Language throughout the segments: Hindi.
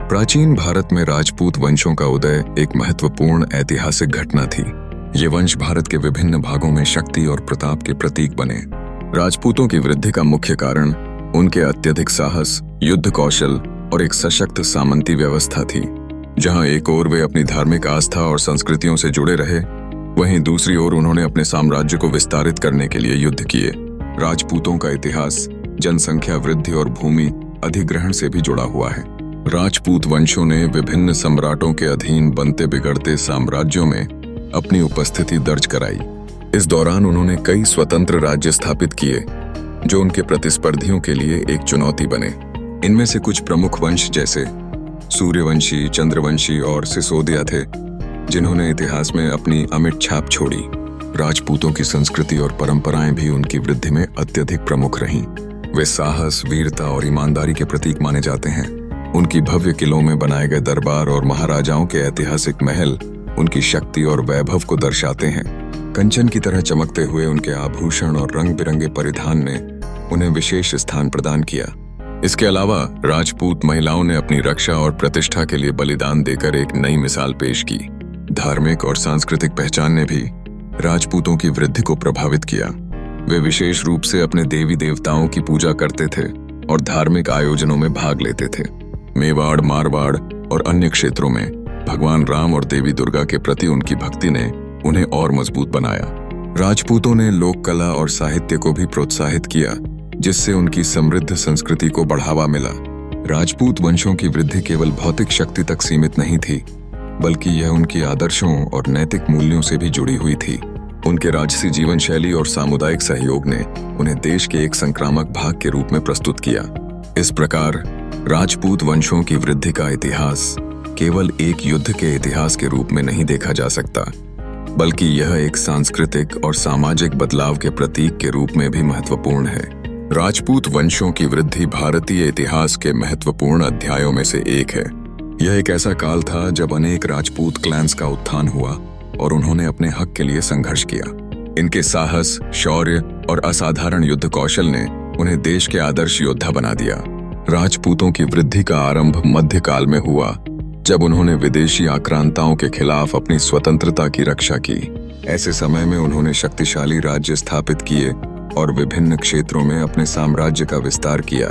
प्राचीन भारत में राजपूत वंशों का उदय एक महत्वपूर्ण ऐतिहासिक घटना थी। ये वंश भारत के विभिन्न भागों में शक्ति और प्रताप के प्रतीक बने। राजपूतों की वृद्धि का मुख्य कारण उनके अत्यधिक साहस, युद्ध कौशल और एक सशक्त सामंती व्यवस्था थी। जहां एक ओर वे अपनी धार्मिक आस्था और संस्कृतियों से जुड़े रहे, वहीं दूसरी ओर उन्होंने अपने साम्राज्य को विस्तारित करने के लिए युद्ध किए। राजपूतों का इतिहास जनसंख्या वृद्धि और भूमि अधिग्रहण से भी जुड़ा हुआ है। राजपूत वंशों ने विभिन्न सम्राटों के अधीन बनते बिगड़ते साम्राज्यों में अपनी उपस्थिति दर्ज कराई। इस दौरान उन्होंने कई स्वतंत्र राज्य स्थापित किए जो उनके प्रतिस्पर्धियों के लिए एक चुनौती बने। इनमें से कुछ प्रमुख वंश जैसे सूर्यवंशी, चंद्रवंशी और सिसोदिया थे, जिन्होंने इतिहास में अपनी अमिट छाप छोड़ी। राजपूतों की संस्कृति और परंपराएं भी उनकी वृद्धि में अत्यधिक प्रमुख रहीं। वे साहस, वीरता और ईमानदारी के प्रतीक माने जाते हैं। उनकी भव्य किलों में बनाए गए दरबार और महाराजाओं के ऐतिहासिक महल उनकी शक्ति और वैभव को दर्शाते हैं। कंचन की तरह चमकते हुए उनके आभूषण और रंग बिरंगे परिधान ने उन्हें विशेष स्थान प्रदान किया। इसके अलावा राजपूत महिलाओं ने अपनी रक्षा और प्रतिष्ठा के लिए बलिदान देकर एक नई मिसाल पेश की। धार्मिक और सांस्कृतिक पहचान ने भी राजपूतों की वृद्धि को प्रभावित किया। वे विशेष रूप से अपने देवी देवताओं की पूजा करते थे और धार्मिक आयोजनों में भाग लेते थे। मेवाड़, मारवाड़ और अन्य क्षेत्रों में भगवान राम और देवी दुर्गा के प्रति उनकी भक्ति ने उन्हें और मजबूत बनाया। राजपूतों ने लोक कला और साहित्य को भी प्रोत्साहित किया, जिससे उनकी समृद्ध संस्कृति को बढ़ावा मिला। राजपूत वंशों की वृद्धि केवल भौतिक शक्ति तक सीमित नहीं थी, बल्कि यह उनकी आदर्शों और नैतिक मूल्यों से भी जुड़ी हुई थी। उनके राजसी जीवन शैली और सामुदायिक सहयोग ने उन्हें देश के एक संक्रामक भाग के रूप में प्रस्तुत किया। इस प्रकार राजपूत वंशों की वृद्धि का इतिहास केवल एक युद्ध के इतिहास के रूप में नहीं देखा जा सकता, बल्कि यह एक सांस्कृतिक और सामाजिक बदलाव के प्रतीक के रूप में भी महत्वपूर्ण है। राजपूत वंशों की वृद्धि भारतीय इतिहास के महत्वपूर्ण अध्यायों में से एक है। यह एक ऐसा काल था जब अनेक राजपूत क्लैंस का उत्थान हुआ और उन्होंने अपने हक के लिए संघर्ष किया। इनके साहस, शौर्य और असाधारण युद्ध कौशल ने उन्हें देश के आदर्श योद्धा बना दिया। राजपूतों की वृद्धि का आरंभ मध्यकाल में हुआ, जब उन्होंने विदेशी आक्रांताओं के खिलाफ अपनी स्वतंत्रता की रक्षा की। ऐसे समय में उन्होंने शक्तिशाली राज्य स्थापित किए और विभिन्न क्षेत्रों में अपने साम्राज्य का विस्तार किया।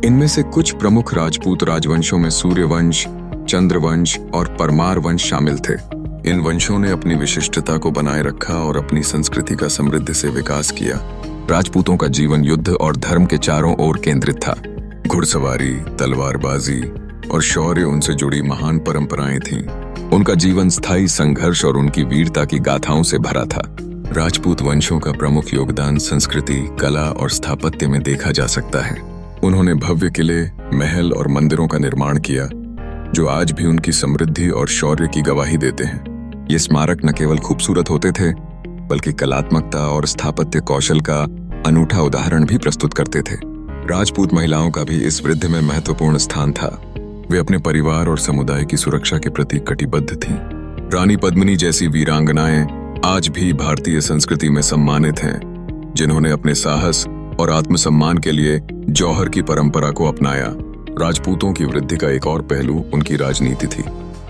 इनमें से कुछ प्रमुख राजपूत राजवंशों में सूर्यवंश, चंद्रवंश और परमार वंश शामिल थे। इन वंशों ने अपनी विशिष्टता को बनाए रखा और अपनी संस्कृति का समृद्धि से विकास किया। राजपूतों का जीवन युद्ध और धर्म के चारों ओर केंद्रित था। घुड़सवारी, तलवारबाजी और शौर्य उनसे जुड़ी महान परंपराएं थीं। उनका जीवन स्थायी संघर्ष और उनकी वीरता की गाथाओं से भरा था। राजपूत वंशों का प्रमुख योगदान संस्कृति, कला और स्थापत्य में देखा जा सकता है। उन्होंने भव्य किले, महल और मंदिरों का निर्माण किया, जो आज भी उनकी समृद्धि और शौर्य की गवाही देते हैं। ये स्मारक न केवल खूबसूरत होते थे, बल्कि कलात्मकता और स्थापत्य कौशल का अनूठा उदाहरण भी प्रस्तुत करते थे। राजपूत महिलाओं का भी इस वृद्धि में महत्वपूर्ण स्थान था। वे अपने परिवार और समुदाय की सुरक्षा के प्रति कटिबद्ध थीं। रानी पद्मिनी जैसी वीरांगनाएं आज भी भारतीय संस्कृति में सम्मानित हैं, जिन्होंने अपने साहस और आत्मसम्मान के लिए जौहर की परंपरा को अपनाया। राजपूतों की वृद्धि का एक और पहलू उनकी राजनीति थी।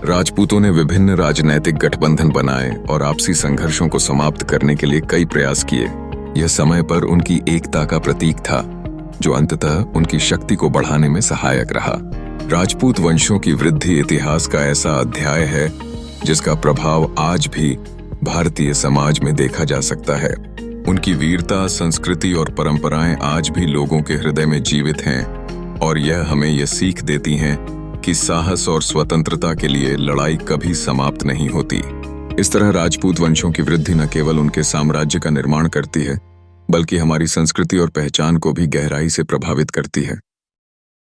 राजपूतों ने विभिन्न राजनैतिक गठबंधन बनाए और आपसी संघर्षों को समाप्त करने के लिए कई प्रयास किए। यह समय पर उनकी एकता का प्रतीक था, जो अंततः उनकी शक्ति को बढ़ाने में सहायक रहा। राजपूत वंशों की वृद्धि इतिहास का ऐसा अध्याय है जिसका प्रभाव आज भी भारतीय समाज में देखा जा सकता है। उनकी वीरता, संस्कृति और परंपराएं आज भी लोगों के हृदय में जीवित हैं और यह हमें यह सीख देती हैं कि साहस और स्वतंत्रता के लिए लड़ाई कभी समाप्त नहीं होती। इस तरह राजपूत वंशों की वृद्धि न केवल उनके साम्राज्य का निर्माण करती है, बल्कि हमारी संस्कृति और पहचान को भी गहराई से प्रभावित करती है।